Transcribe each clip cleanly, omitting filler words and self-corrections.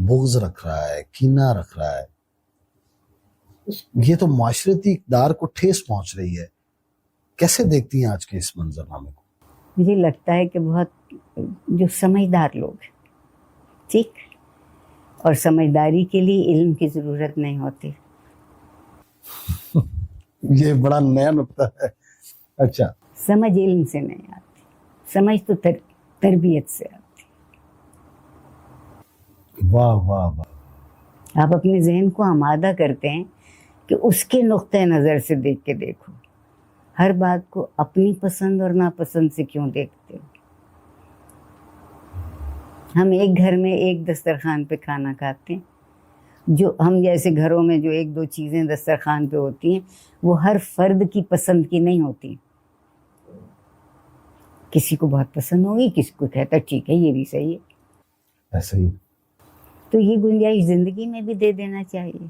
بغض رکھ رہا ہے، کینہ رکھ رہا ہے، یہ تو معاشرتی اقدار کو ٹھیس پہنچ رہی ہے. کیسے دیکھتی ہیں آج کے اس منظرنامے کو؟ مجھے لگتا ہے کہ بہت جو سمجھدار لوگ ہیں، ٹھیک، اور سمجھداری کے لیے علم کی ضرورت نہیں ہوتی. یہ بڑا نیا نقطہ ہے. اچھا، سمجھ علم سے نہیں آتی، سمجھ تو تربیت سے آتی. واہ واہ واہ. آپ اپنے ذہن کو آمادہ کرتے ہیں کہ اس کے نقطۂ نظر سے دیکھ کے دیکھو. ہر بات کو اپنی پسند اور ناپسند سے کیوں دیکھتے ہو؟ ہم ایک گھر میں ایک دسترخوان پہ کھانا کھاتے ہیں. جو ہم جیسے گھروں میں جو ایک دو چیزیں دسترخوان پہ ہوتی ہیں وہ ہر فرد کی پسند کی نہیں ہوتی. کسی کو بہت پسند ہوگی، کسی کو کہتا ہے ٹھیک ہے یہ بھی صحیح ہے. ایسا ہی. تو یہ گنجائش زندگی میں بھی دے دینا چاہیے.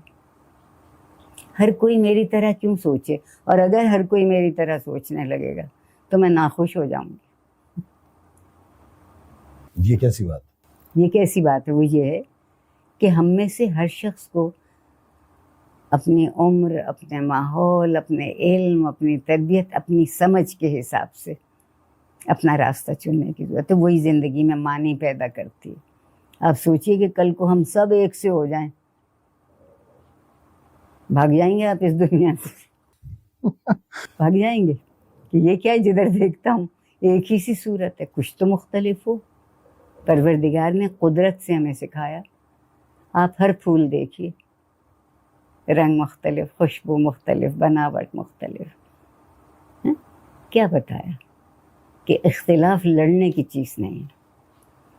ہر کوئی میری طرح کیوں سوچے، اور اگر ہر کوئی میری طرح سوچنے لگے گا تو میں ناخوش ہو جاؤں گی. یہ کیسی بات؟ یہ کیسی بات ہے؟ وہ یہ ہے کہ ہم میں سے ہر شخص کو اپنی عمر، اپنے ماحول، اپنے علم، اپنی تربیت، اپنی سمجھ کے حساب سے اپنا راستہ چننے کی ضرورت ہے. وہی زندگی میں معنی پیدا کرتی ہے. آپ سوچئے کہ کل کو ہم سب ایک سے ہو جائیں، بھاگ جائیں گے آپ اس دنیا سے. بھاگ جائیں گے کہ یہ کیا ہے جدھر دیکھتا ہوں ایک ہی سی صورت ہے، کچھ تو مختلف ہو. پروردگار نے قدرت سے ہمیں سکھایا آپ ہر پھول دیکھیے، رنگ مختلف، خوشبو مختلف، بناوٹ مختلف. کیا بتایا کہ اختلاف لڑنے کی چیز نہیں ہے،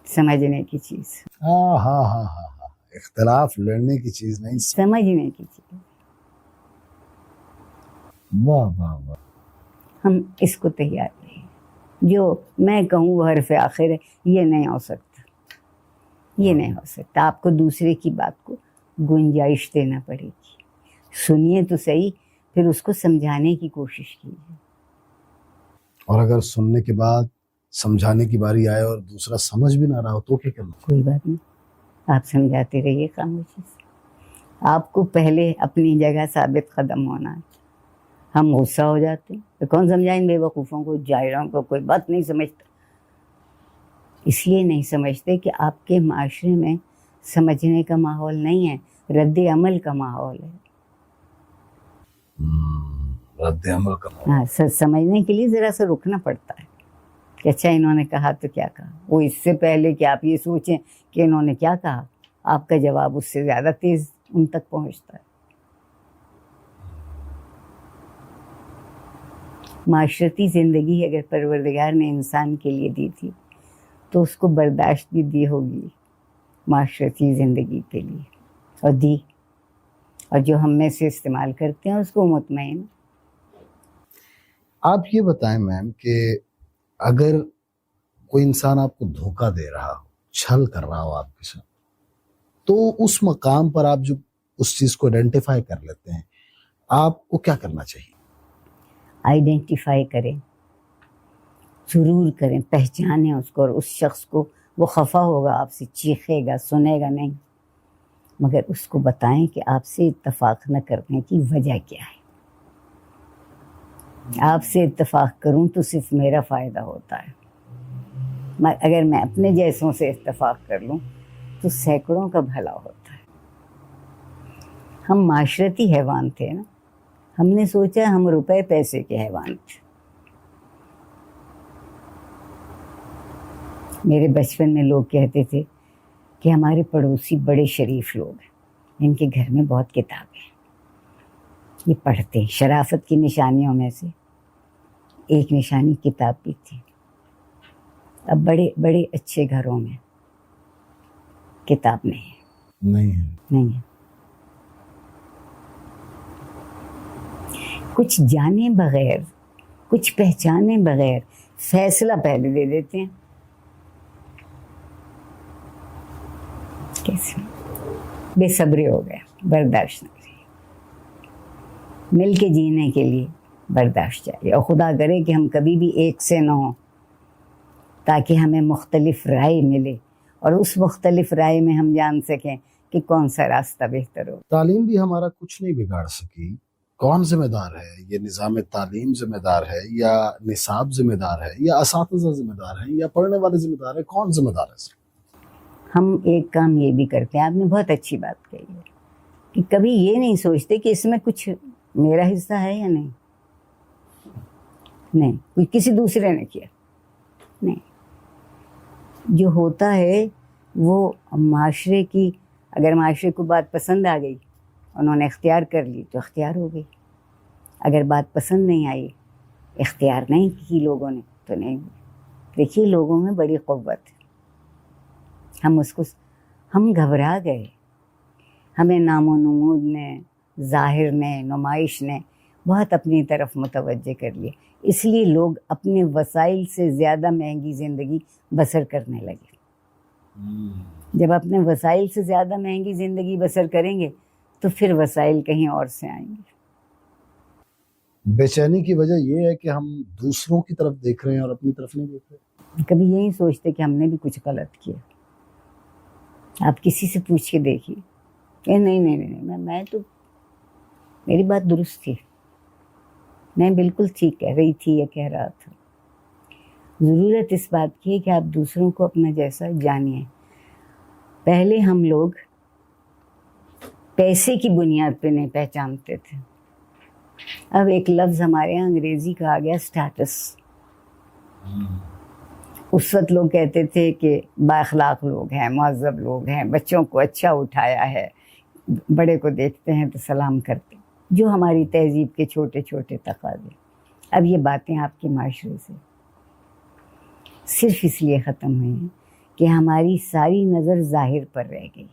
سمجھنے کی چیز. ہاں ہاں ہاں ہاں ہاں، اختلاف لڑنے کی چیز نہیں، سمجھنے کی چیز. واہ واہ واہ. ہم اس کو تیار نہیں. جو میں کہوں وہ حرف آخر ہے، یہ نہیں ہو سکتا، یہ نہیں ہو سکتا. آپ کو دوسرے کی بات کو گنجائش دینا پڑے گی. سنیے تو صحیح، پھر اس کو سمجھانے کی کوشش کیجیے. اور اگر سننے کے بعد سمجھانے کی باری آئے اور دوسرا سمجھ بھی نہ رہا ہو تو کیا کرنا؟ کوئی بات نہیں، آپ سمجھاتے رہیے خاموشی سے. آپ کو پہلے اپنی جگہ ثابت قدم ہونا ہے. ہم غصہ ہو جاتے ہیں تو کون سمجھائیں بے وقوفوں کو، جاہلوں کو؟ کوئی بات نہیں سمجھتا. اس لیے نہیں سمجھتے کہ آپ کے معاشرے میں سمجھنے کا ماحول نہیں ہے، رد عمل کا ماحول ہے. رد عمل کا ماحول. ہاں، سمجھنے کے لیے ذرا سا رکنا پڑتا ہے کہ اچھا انہوں نے کہا تو کیا کہا. وہ اس سے پہلے کہ آپ یہ سوچیں کہ انہوں نے کیا کہا، آپ کا جواب اس سے زیادہ تیز ان تک پہنچتا ہے. معاشرتی زندگی اگر پروردگار نے انسان کے لیے دی تھی تو اس کو برداشت بھی دی ہوگی معاشرتی زندگی کے لیے، اور دی. اور جو ہم میں سے استعمال کرتے ہیں اس کو مطمئن. آپ یہ بتائیں میم کہ اگر کوئی انسان آپ کو دھوکہ دے رہا ہو، چھل کر رہا ہو آپ کے ساتھ، تو اس مقام پر آپ جو اس چیز کو آئیڈینٹیفائی کر لیتے ہیں، آپ کو کیا کرنا چاہیے؟ آئیڈینٹیفائی کریں، ضرور کریں، پہچانیں اس کو. اور اس شخص کو وہ خفا ہوگا آپ سے، چیخے گا، سنے گا نہیں، مگر اس کو بتائیں کہ آپ سے اتفاق نہ کرنے کی وجہ کیا ہے. آپ سے اتفاق کروں تو صرف میرا فائدہ ہوتا ہے، اگر میں اپنے جیسوں سے اتفاق کر لوں تو سینکڑوں کا بھلا ہوتا ہے. ہم معاشرتی حیوان تھے نا، ہم نے سوچا ہم روپے پیسے کے حیوان تھے. میرے بچپن میں لوگ کہتے تھے کہ ہمارے پڑوسی بڑے شریف لوگ ہیں، ان کے گھر میں بہت کتابیں ہیں، یہ پڑھتے ہیں. شرافت کی نشانیوں میں سے ایک نشانی کتاب بھی تھی. اب بڑے بڑے اچھے گھروں میں کتاب نہیں ہے. نہیں ہے. کچھ جانے بغیر، کچھ پہچانے بغیر فیصلہ پہلے دے دیتے ہیں. کیسے بے صبری ہو گئے، برداشت نہیں رہی. مل کے جینے کے لیے برداشت چاہیے، اور خدا کرے کہ ہم کبھی بھی ایک سے نہ ہوں، تاکہ ہمیں مختلف رائے ملے اور اس مختلف رائے میں ہم جان سکیں کہ کون سا راستہ بہتر ہو. تعلیم بھی ہمارا کچھ نہیں بگاڑ سکی. کون ذمہ دار ہے؟ یہ نظام تعلیم ذمہ دار ہے یا نصاب ذمہ دار ہے یا اساتذہ ذمہ دار ہیں یا پڑھنے والے ذمہ دار ہیں؟ کون ذمہ دار ہے؟ ہم ایک کام یہ بھی کرتے ہیں, آپ نے بہت اچھی بات کہی ہے, کہ کبھی یہ نہیں سوچتے کہ اس میں کچھ میرا حصہ ہے یا نہیں. نہیں, کوئی کسی دوسرے نے کیا نہیں. جو ہوتا ہے وہ معاشرے کی, اگر معاشرے کو بات پسند آ گئی, انہوں نے اختیار کر لی تو اختیار ہو گئی. اگر بات پسند نہیں آئی, اختیار نہیں کی لوگوں نے تو نہیں. دیکھیے لوگوں میں بڑی قوت ہے. ہم گھبرا گئے. ہمیں نام و نمود نے, ظاہر نے, نمائش نے بہت اپنی طرف متوجہ کر لیے. اس لیے لوگ اپنے وسائل سے زیادہ مہنگی زندگی بسر کرنے لگے. جب اپنے وسائل سے زیادہ مہنگی زندگی بسر کریں گے تو پھر وسائل کہیں اور سے آئیں گے. بے چینی کی وجہ یہ ہے کہ ہم دوسروں کی طرف دیکھ رہے ہیں اور اپنی طرف نہیں دیکھ رہے. کبھی یہی سوچتے کہ ہم نے بھی کچھ غلط کیا. آپ کسی سے پوچھ کے دیکھیے, نہیں, میں تو, میری بات درست تھی, میں بالکل ٹھیک کہہ رہی تھی یا کہہ رہا تھا. ضرورت اس بات کی ہے کہ آپ دوسروں کو اپنا جیسا جانیے. پہلے ہم لوگ پیسے کی بنیاد پہ نہیں پہچانتے تھے. اب ایک لفظ ہمارے یہاں انگریزی کا آ گیا, اسٹیٹس. اس وقت لوگ کہتے تھے کہ با اخلاق لوگ ہیں, مہذب لوگ ہیں, بچوں کو اچھا اٹھایا ہے, بڑے کو دیکھتے ہیں تو سلام کرتے, جو ہماری تہذیب کے چھوٹے چھوٹے تقاضے. اب یہ باتیں آپ کے معاشرے سے صرف اس لیے ختم ہوئی ہیں کہ ہماری ساری نظر ظاہر پر رہ گئی.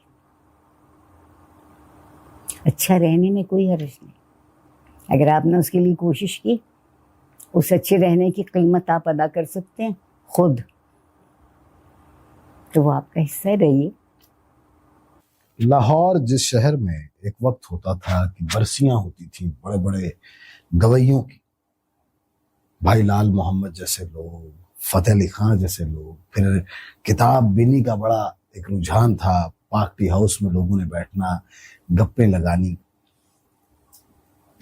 اچھا رہنے میں کوئی حرج نہیں. اگر آپ نے اس کے لیے کوشش کی, اس اچھے رہنے کی قیمت آپ ادا کر سکتے ہیں خود, تو وہ آپ کا حصہ رہیے. لاہور جس شہر میں ایک وقت ہوتا تھا کہ برسیاں ہوتی تھیں بڑے بڑے گویوں کی, بھائی لال محمد جیسے لوگ, فتح علی خان جیسے لوگ, پھر کتاب بینی کا بڑا ایک رجحان تھا, پاک ٹی ہاؤس میں لوگوں نے بیٹھنا, گپیں لگانی.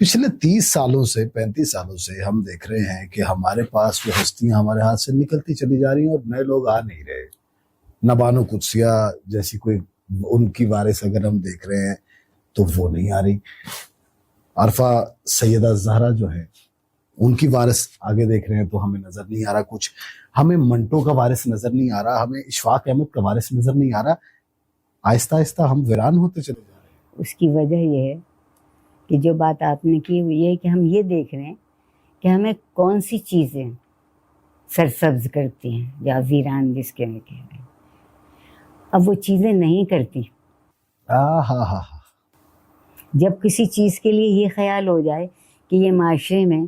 پچھلے 30 سالوں سے 35 سالوں سے ہم دیکھ رہے ہیں کہ ہمارے پاس وہ ہستیاں ہمارے ہاتھ سے نکلتی چلی جا رہی ہیں اور نئے لوگ آ نہیں رہے. نبانو قدسیہ جیسی کوئی ان کی وارث اگر ہم دیکھ رہے ہیں تو وہ نہیں آ رہی. عرفہ سیدہ زہرا جو ہے ان کی وارث آگے دیکھ رہے ہیں تو ہمیں نظر نہیں آ رہا کچھ. ہمیں منٹو کا وارث نظر نہیں آ رہا, ہمیں اشفاق احمد کا وارث نظر نہیں آ رہا. آہستہ آہستہ ہم ویران ہوتے چلے جا رہے ہیں. اس کی وجہ یہ ہے کہ جو بات آپ نے کی وہ یہ ہے کہ ہم یہ دیکھ رہے ہیں کہ ہمیں کون سی چیزیں سرسبز کرتی ہیں, یا ویران جس کے میں کہہ رہے ہیں. اب وہ چیزیں نہیں کرتی. ہاں. جب کسی چیز کے لیے یہ خیال ہو جائے کہ یہ معاشرے میں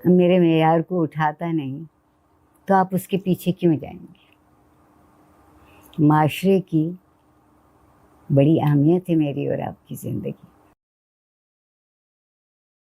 میرے معیار کو اٹھاتا نہیں, تو آپ اس کے پیچھے کیوں جائیں گے؟ معاشرے کی بڑی اہمیت ہے میری اور آپ کی زندگی.